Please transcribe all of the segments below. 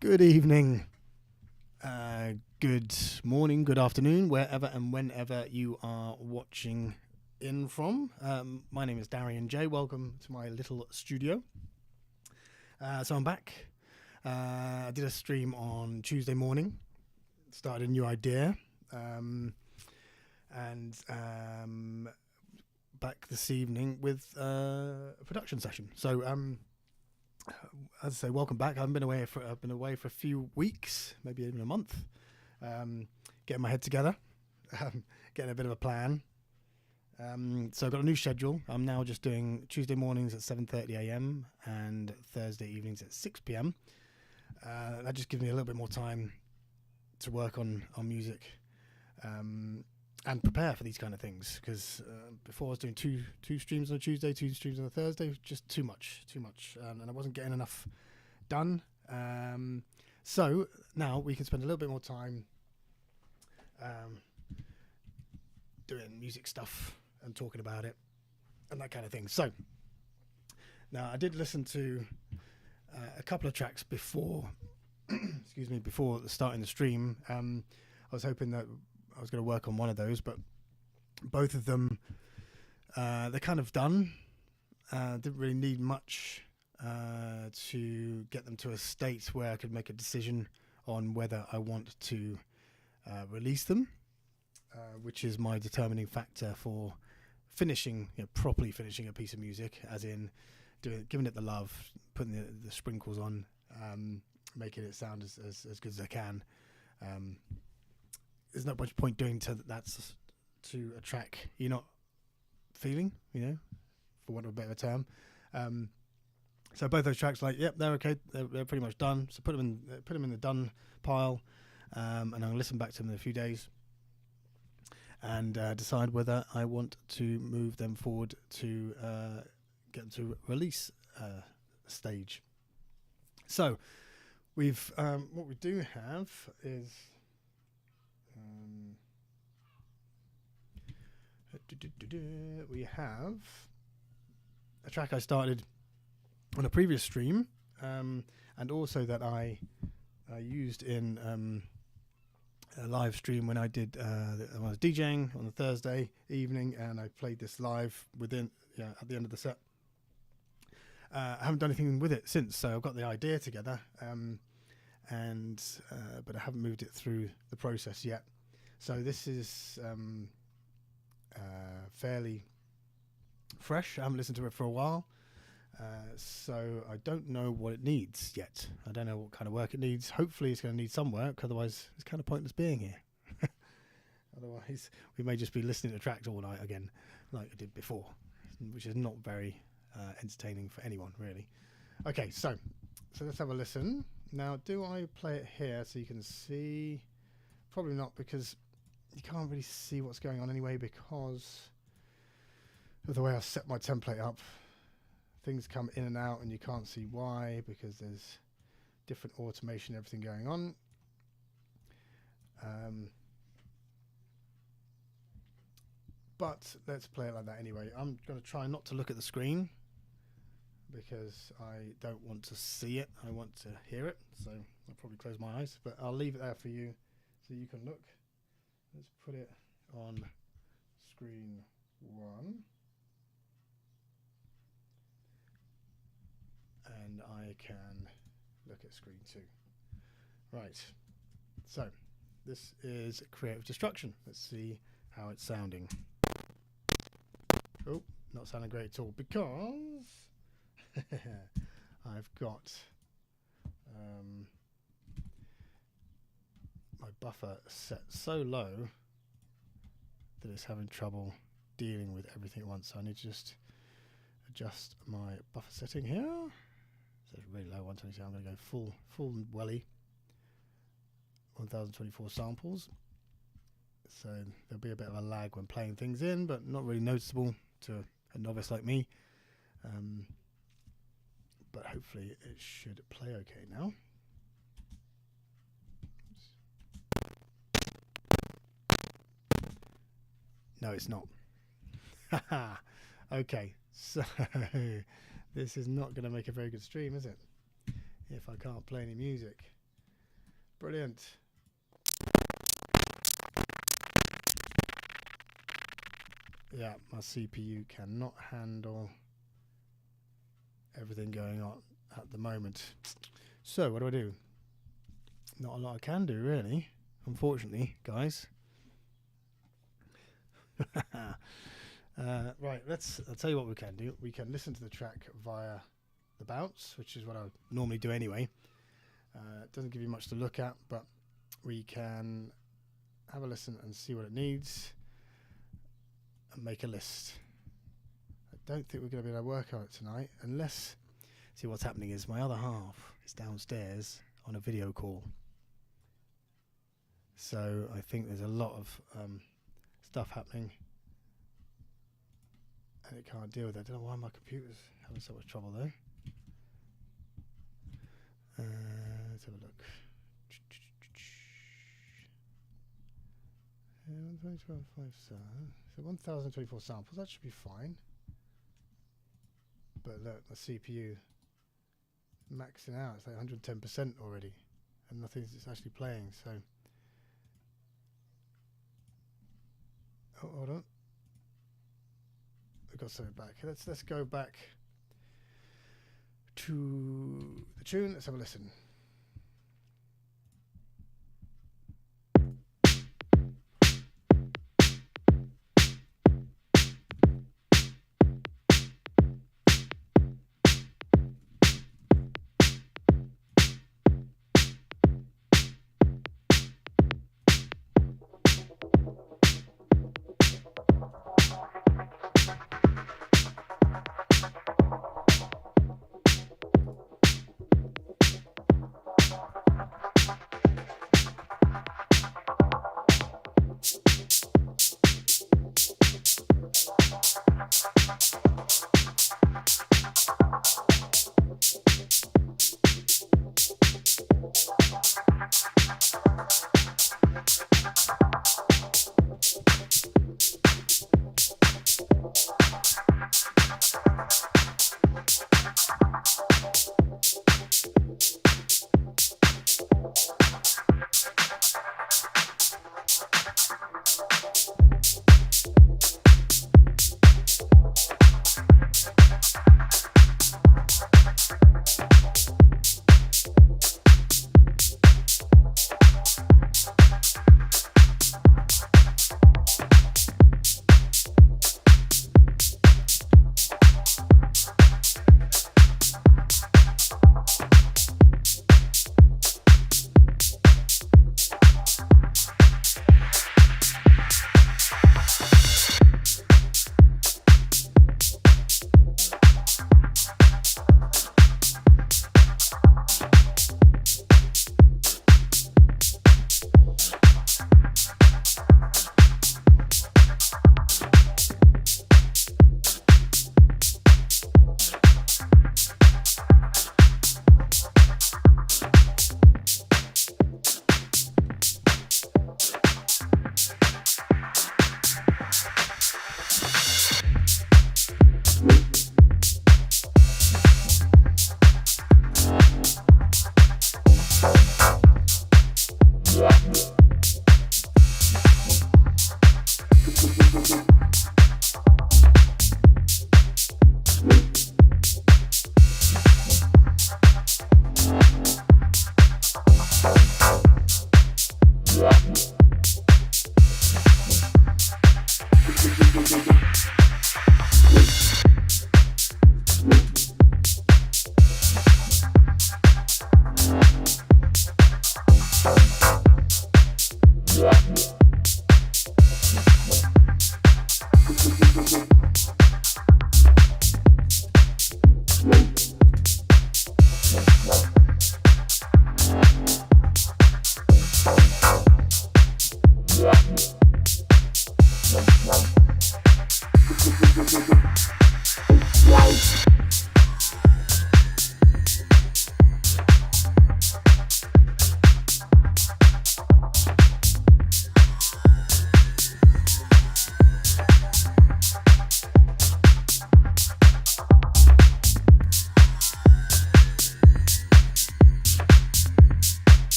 Good evening, good morning, good afternoon, wherever and whenever you are watching in from. My name is Darian J. Welcome to my little studio. So I'm back. I did a stream on Tuesday morning, started a new idea, and back this evening with a production session. So as I say, welcome back. I've been away for a few weeks, maybe even a month, getting my head together, getting a bit of a plan. So I've got a new schedule. I'm now just doing Tuesday mornings at 7:30 a.m. and Thursday evenings at 6 p.m. That just gives me a little bit more time to work on music and prepare for these kind of things. Because before I was doing two streams on a Tuesday, 2 streams on a Thursday, just too much, and I wasn't getting enough done. So now we can spend a little bit more time doing music stuff and talking about it and that kind of thing. So now I did listen to a couple of tracks before before starting the stream. I was hoping that I was going to work on one of those, but both of them they're kind of done. Didn't really need much to get them to a state where I could make a decision on whether I want to release them, which is my determining factor for properly finishing a piece of music, as in giving it the love, putting the sprinkles on, making it sound as good as I can. There's not much point doing that to a track you're not feeling, for want of a better term. So both those tracks, they're okay, they're pretty much done. So put them in the done pile, and I'll listen back to them in a few days and decide whether I want to move them forward to get them to release stage. So we've what we do have is we have a track I started on a previous stream, and also that I used in a live stream when I was DJing on the Thursday evening, and I played this live at the end of the set. I haven't done anything with it since, so I've got the idea together, but I haven't moved it through the process yet. So this is fairly fresh. I haven't listened to it for a while, so I don't know what it needs yet. I don't know what kind of work it needs. Hopefully it's going to need some work, otherwise it's kind of pointless being here. Otherwise we may just be listening to tracks all night again, like I did before, which is not very entertaining for anyone, really. Okay, so let's have a listen. Now, do I play it here so you can see? Probably not, because you can't really see what's going on anyway, because of the way I've set my template up. Things come in and out and you can't see why, because there's different automation, everything going on. But let's play it like that anyway. I'm going to try not to look at the screen, because I don't want to see it. I want to hear it. So I'll probably close my eyes, but I'll leave it there for you so you can look. Let's put it on screen 1. And I can look at screen 2. Right. So this is Creative Destruction. Let's see how it's sounding. Oh, not sounding great at all, because I've got my buffer set so low that it's having trouble dealing with everything at once. So I need to just adjust my buffer setting here. So it's really low, 127. I'm going to go full welly, 1024 samples. So there'll be a bit of a lag when playing things in, but not really noticeable to a novice like me. But hopefully it should play okay now. No, it's not. Okay, so this is not going to make a very good stream, is it? If I can't play any music. Brilliant. Yeah, my CPU cannot handle everything going on at the moment. So what do? Not a lot I can do, really, unfortunately, guys. Right, I'll tell you what we can do. We can listen to the track via the bounce, which is what I normally do anyway. It doesn't give you much to look at, but we can have a listen and see what it needs and make a list. I don't think we're going to be able to work on it tonight unless... See, what's happening is my other half is downstairs on a video call. So I think there's a lot of stuff happening and it can't deal with it. I don't know why my computer's having so much trouble though. Let's have a look. 1,024 samples, that should be fine. But look, the CPU maxing out, it's like 110% already, and nothing's actually playing, so. Oh, hold on. We've got something back. Let's go back to the tune. Let's have a listen.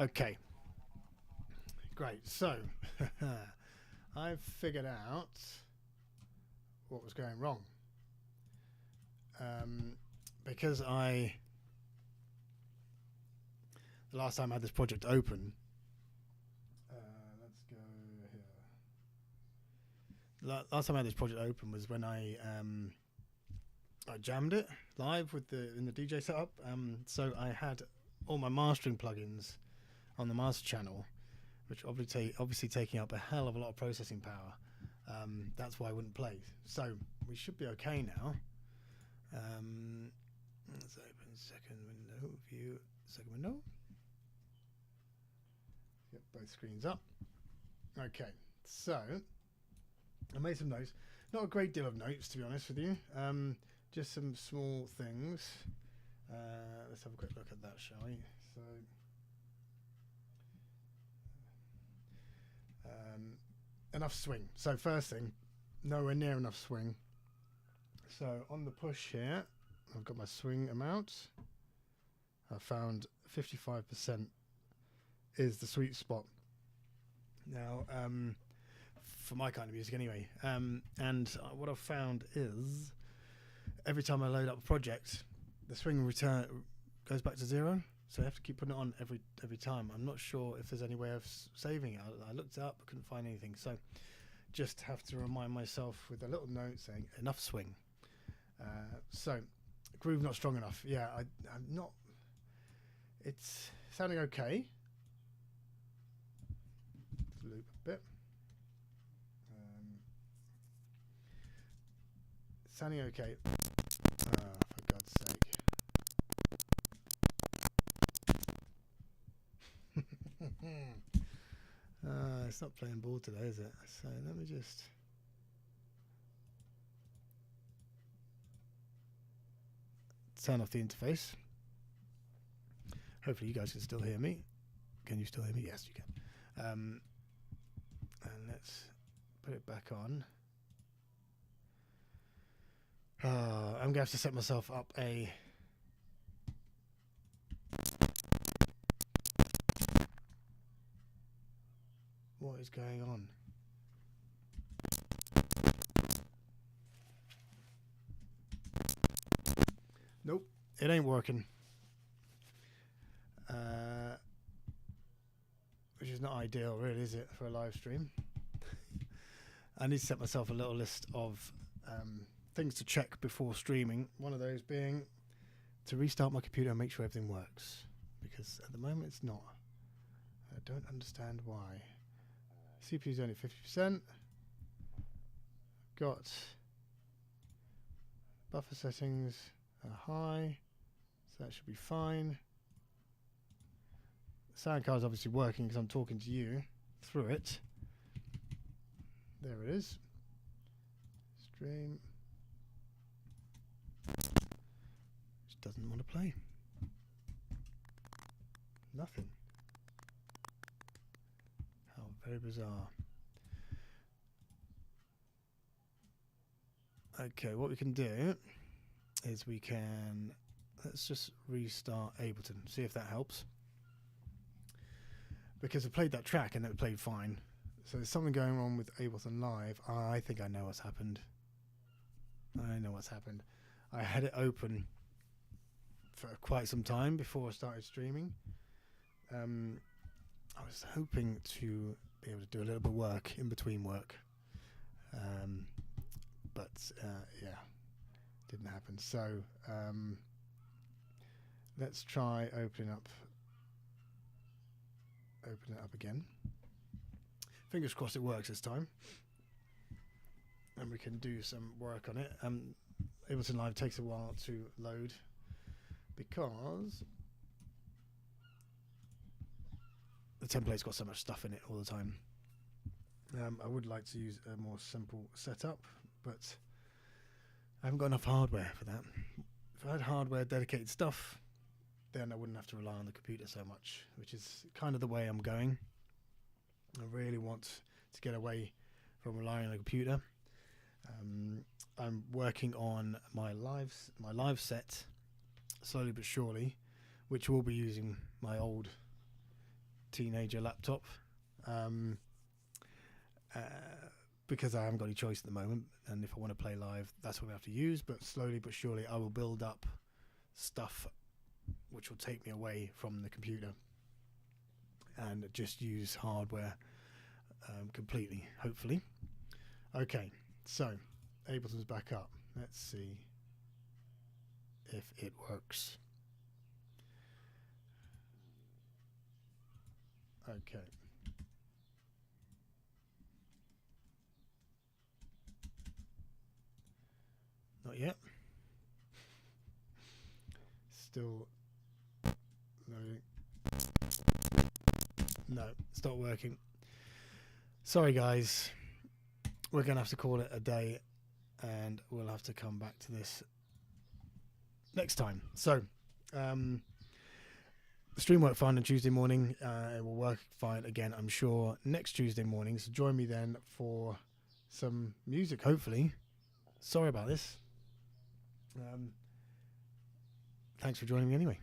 Okay, great. So I've figured out what was going wrong, because the last time I had this project open, let's go here. Last time I had this project open was when I jammed it live in the DJ setup. So I had all my mastering plugins on the master channel, which obviously taking up a hell of a lot of processing power. That's why I wouldn't play. So we should be okay now. Let's open second window, view second window. Get both screens up. Okay, so I made some notes. Not a great deal of notes, to be honest with you. Just some small things. Let's have a quick look at that, shall we? So. Enough swing. So first thing, nowhere near enough swing. So on the push here, I've got my swing amount. I found 55% is the sweet spot. Now, for my kind of music anyway. And what I've found is every time I load up a project, the swing goes back to 0. So I have to keep putting it on every time. I'm not sure if there's any way of saving it. I looked it up, but couldn't find anything. So just have to remind myself with a little note saying enough swing. So groove not strong enough. Yeah, I'm not. It's sounding okay. Loop a bit. Sounding okay. For God's sake. It's not playing ball today, is it? So let me just... turn off the interface. Hopefully you guys can still hear me. Can you still hear me? Yes, you can. And let's put it back on. I'm going to have to set myself up a... What is going on? Nope, it ain't working. Which is not ideal, really, is it, for a live stream? I need to set myself a little list of things to check before streaming. One of those being to restart my computer and make sure everything works. Because at the moment it's not. I don't understand why. CPU's only 50%. Got buffer settings are high, so that should be fine. The sound card's obviously working because I'm talking to you through it. There it is. Stream. Just doesn't want to play. Nothing. How very bizarre. Okay, what we can do is let's just restart Ableton, see if that helps. Because I played that track and it played fine. So there's something going on with Ableton Live. I think I know what's happened. I had it open for quite some time before I started streaming. I was hoping to be able to do a little bit of work in between work. But yeah, didn't happen. So let's try open it up again. Fingers crossed it works this time, and we can do some work on it. Ableton Live takes a while to load because the template's got so much stuff in it all the time. I would like to use a more simple setup, but I haven't got enough hardware for that. If I had hardware dedicated stuff, then I wouldn't have to rely on the computer so much, which is kind of the way I'm going. I really want to get away from relying on a computer. I'm working on my live set slowly but surely, which will be using my old teenager laptop, because I haven't got any choice at the moment, and if I want to play live, that's what I have to use. But slowly but surely I will build up stuff which will take me away from the computer and just use hardware completely, hopefully. Okay, so Ableton's back up. Let's see if it works. Okay. Not yet. Still loading. No, it's not working. Sorry guys, we're gonna have to call it a day, and we'll have to come back to this next time. So the stream worked fine on Tuesday morning. It will work fine again, I'm sure, next Tuesday morning. So join me then for some music, hopefully. Sorry about this. Thanks for joining me anyway.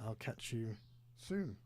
I'll catch you soon.